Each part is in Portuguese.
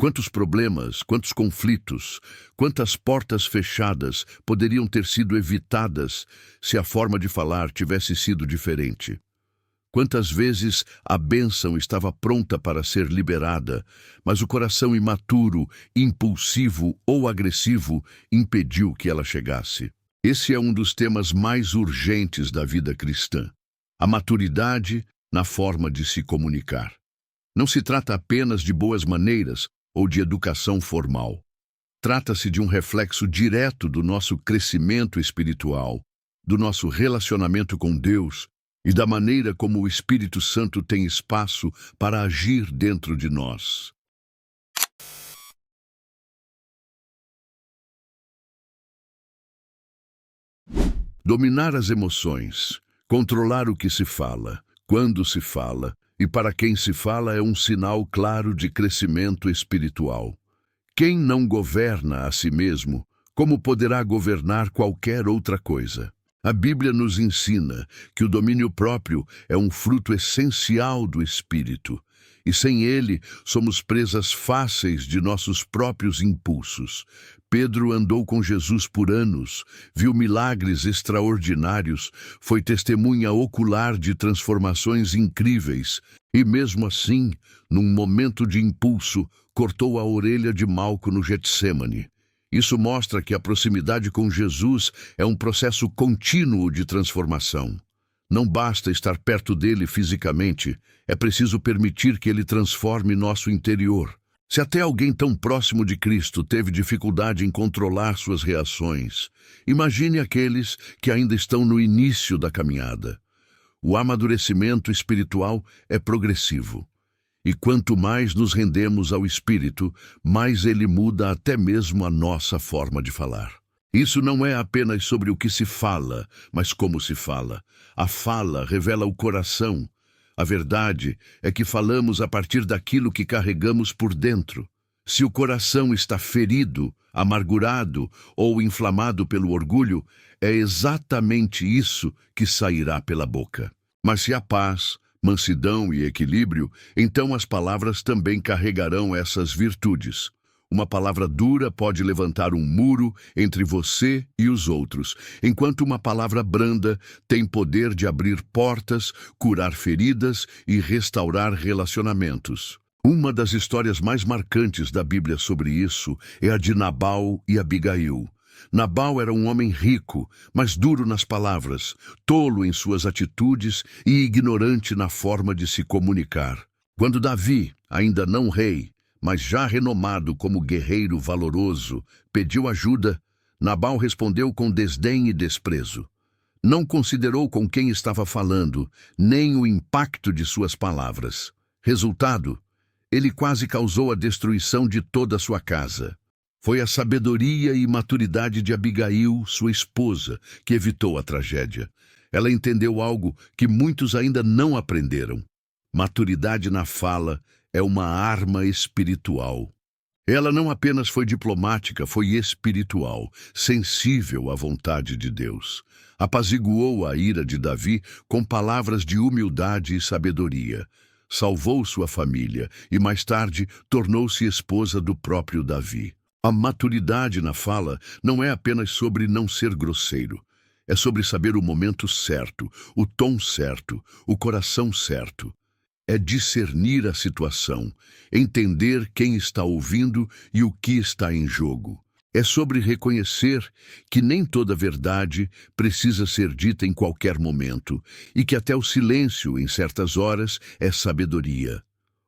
Quantos problemas, quantos conflitos, quantas portas fechadas poderiam ter sido evitadas se a forma de falar tivesse sido diferente? Quantas vezes a bênção estava pronta para ser liberada, mas o coração imaturo, impulsivo ou agressivo impediu que ela chegasse? Esse é um dos temas mais urgentes da vida cristã: a maturidade na forma de se comunicar. Não se trata apenas de boas maneiras ou de educação formal. Trata-se de um reflexo direto do nosso crescimento espiritual, do nosso relacionamento com Deus e da maneira como o Espírito Santo tem espaço para agir dentro de nós. Dominar as emoções, controlar o que se fala, quando se fala e para quem se fala é um sinal claro de crescimento espiritual. Quem não governa a si mesmo, como poderá governar qualquer outra coisa? A Bíblia nos ensina que o domínio próprio é um fruto essencial do Espírito, e sem ele somos presas fáceis de nossos próprios impulsos. Pedro andou com Jesus por anos, viu milagres extraordinários, foi testemunha ocular de transformações incríveis, e mesmo assim, num momento de impulso, cortou a orelha de Malco no Getsêmani. Isso mostra que a proximidade com Jesus é um processo contínuo de transformação. Não basta estar perto dele fisicamente, é preciso permitir que ele transforme nosso interior. Se até alguém tão próximo de Cristo teve dificuldade em controlar suas reações, imagine aqueles que ainda estão no início da caminhada. O amadurecimento espiritual é progressivo. E quanto mais nos rendemos ao Espírito, mais ele muda até mesmo a nossa forma de falar. Isso não é apenas sobre o que se fala, mas como se fala. A fala revela o coração. A verdade é que falamos a partir daquilo que carregamos por dentro. Se o coração está ferido, amargurado ou inflamado pelo orgulho, é exatamente isso que sairá pela boca. Mas se há paz, mansidão e equilíbrio, então as palavras também carregarão essas virtudes. Uma palavra dura pode levantar um muro entre você e os outros, enquanto uma palavra branda tem poder de abrir portas, curar feridas e restaurar relacionamentos. Uma das histórias mais marcantes da Bíblia sobre isso é a de Nabal e Abigail. Nabal era um homem rico, mas duro nas palavras, tolo em suas atitudes e ignorante na forma de se comunicar. Quando Davi, ainda não rei, mas já renomado como guerreiro valoroso, pediu ajuda, Nabal respondeu com desdém e desprezo. Não considerou com quem estava falando, nem o impacto de suas palavras. Resultado, ele quase causou a destruição de toda a sua casa. Foi a sabedoria e maturidade de Abigail, sua esposa, que evitou a tragédia. Ela entendeu algo que muitos ainda não aprenderam. Maturidade na fala é uma arma espiritual. Ela não apenas foi diplomática, foi espiritual, sensível à vontade de Deus. Apaziguou a ira de Davi com palavras de humildade e sabedoria. Salvou sua família e, mais tarde, tornou-se esposa do próprio Davi. A maturidade na fala não é apenas sobre não ser grosseiro. É sobre saber o momento certo, o tom certo, o coração certo. É discernir a situação, entender quem está ouvindo e o que está em jogo. É sobre reconhecer que nem toda verdade precisa ser dita em qualquer momento e que até o silêncio, em certas horas, é sabedoria.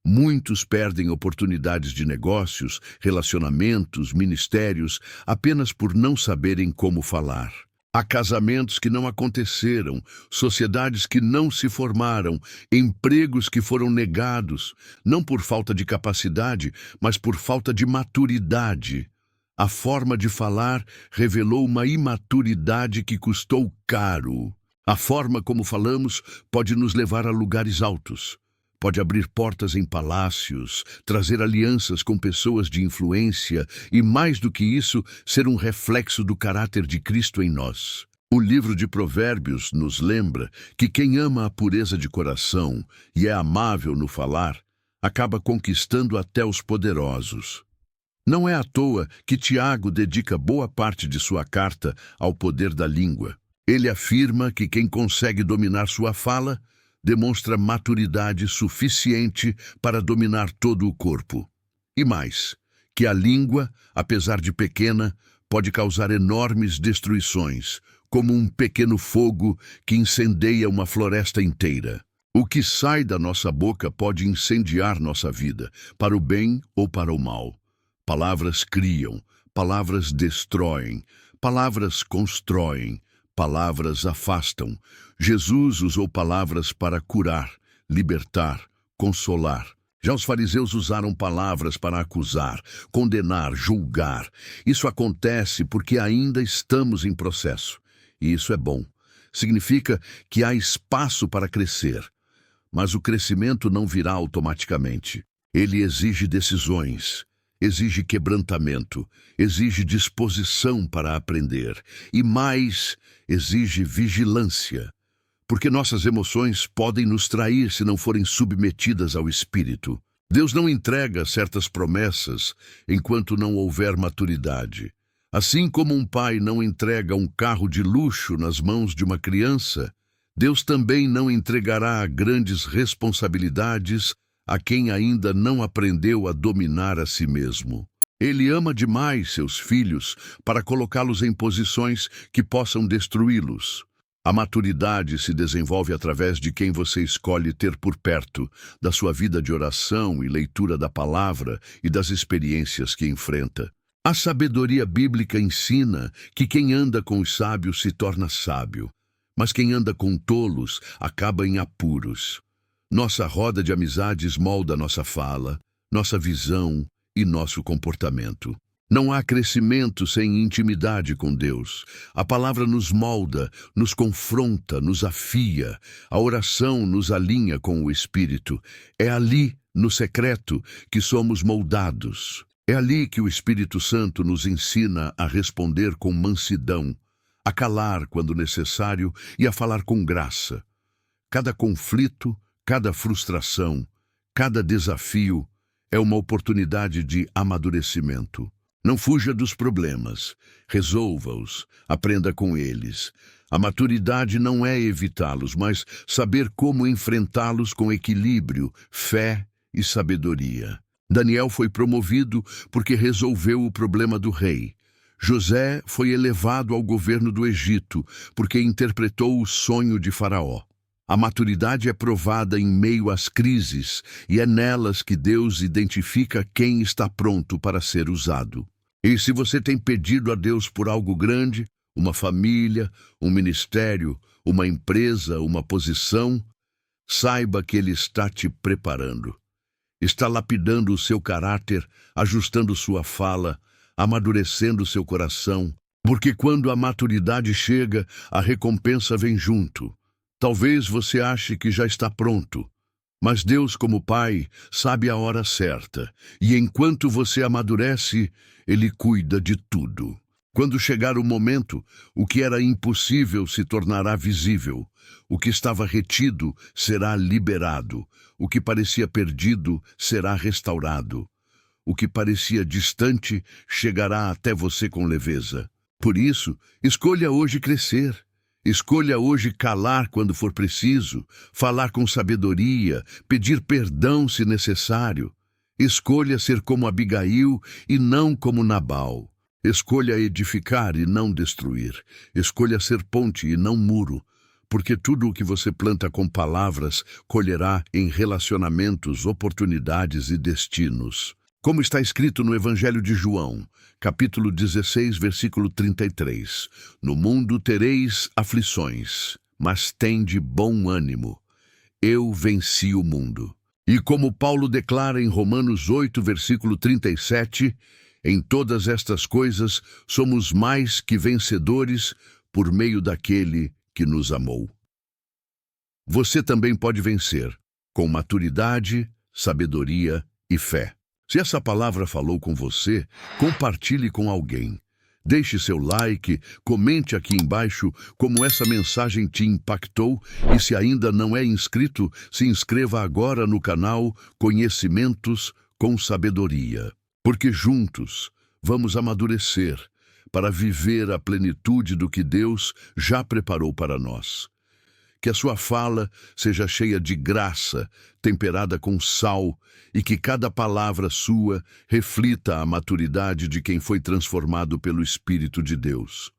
Muitos perdem oportunidades de negócios, relacionamentos, ministérios, apenas por não saberem como falar. Há casamentos que não aconteceram, sociedades que não se formaram, empregos que foram negados, não por falta de capacidade, mas por falta de maturidade. A forma de falar revelou uma imaturidade que custou caro. A forma como falamos pode nos levar a lugares altos. Pode abrir portas em palácios, trazer alianças com pessoas de influência e, mais do que isso, ser um reflexo do caráter de Cristo em nós. O livro de Provérbios nos lembra que quem ama a pureza de coração e é amável no falar, acaba conquistando até os poderosos. Não é à toa que Tiago dedica boa parte de sua carta ao poder da língua. Ele afirma que quem consegue dominar sua fala demonstra maturidade suficiente para dominar todo o corpo. E mais, que a língua, apesar de pequena, pode causar enormes destruições, como um pequeno fogo que incendeia uma floresta inteira. O que sai da nossa boca pode incendiar nossa vida, para o bem ou para o mal. Palavras criam, palavras destroem, palavras constroem, palavras afastam. Jesus usou palavras para curar, libertar, consolar. Já os fariseus usaram palavras para acusar, condenar, julgar. Isso acontece porque ainda estamos em processo. E isso é bom. Significa que há espaço para crescer. Mas o crescimento não virá automaticamente. Ele exige decisões, exige quebrantamento, exige disposição para aprender e, mais, exige vigilância. Porque nossas emoções podem nos trair se não forem submetidas ao Espírito. Deus não entrega certas promessas enquanto não houver maturidade. Assim como um pai não entrega um carro de luxo nas mãos de uma criança, Deus também não entregará grandes responsabilidades a quem ainda não aprendeu a dominar a si mesmo. Ele ama demais seus filhos para colocá-los em posições que possam destruí-los. A maturidade se desenvolve através de quem você escolhe ter por perto, da sua vida de oração e leitura da palavra e das experiências que enfrenta. A sabedoria bíblica ensina que quem anda com os sábios se torna sábio, mas quem anda com tolos acaba em apuros. Nossa roda de amizades molda nossa fala, nossa visão e nosso comportamento. Não há crescimento sem intimidade com Deus. A palavra nos molda, nos confronta, nos afia. A oração nos alinha com o Espírito. É ali, no secreto, que somos moldados. É ali que o Espírito Santo nos ensina a responder com mansidão, a calar quando necessário e a falar com graça. Cada conflito, cada frustração, cada desafio é uma oportunidade de amadurecimento. Não fuja dos problemas, resolva-os, aprenda com eles. A maturidade não é evitá-los, mas saber como enfrentá-los com equilíbrio, fé e sabedoria. Daniel foi promovido porque resolveu o problema do rei. José foi elevado ao governo do Egito porque interpretou o sonho de Faraó. A maturidade é provada em meio às crises e é nelas que Deus identifica quem está pronto para ser usado. E se você tem pedido a Deus por algo grande, uma família, um ministério, uma empresa, uma posição, saiba que Ele está te preparando. Está lapidando o seu caráter, ajustando sua fala, amadurecendo seu coração, porque quando a maturidade chega, a recompensa vem junto. Talvez você ache que já está pronto, mas Deus, como Pai, sabe a hora certa, e enquanto você amadurece, Ele cuida de tudo. Quando chegar o momento, o que era impossível se tornará visível, o que estava retido será liberado, o que parecia perdido será restaurado, o que parecia distante chegará até você com leveza. Por isso, escolha hoje crescer. Escolha hoje calar quando for preciso, falar com sabedoria, pedir perdão se necessário. Escolha ser como Abigail e não como Nabal. Escolha edificar e não destruir. Escolha ser ponte e não muro, porque tudo o que você planta com palavras colherá em relacionamentos, oportunidades e destinos. Como está escrito no Evangelho de João, capítulo 16, versículo 33. No mundo tereis aflições, mas tende bom ânimo. Eu venci o mundo. E como Paulo declara em Romanos 8, versículo 37, em todas estas coisas somos mais que vencedores por meio daquele que nos amou. Você também pode vencer com maturidade, sabedoria e fé. Se essa palavra falou com você, compartilhe com alguém. Deixe seu like, comente aqui embaixo como essa mensagem te impactou e se ainda não é inscrito, se inscreva agora no canal Conhecimentos com Sabedoria. Porque juntos vamos amadurecer para viver a plenitude do que Deus já preparou para nós. Que a sua fala seja cheia de graça, temperada com sal, e que cada palavra sua reflita a maturidade de quem foi transformado pelo Espírito de Deus.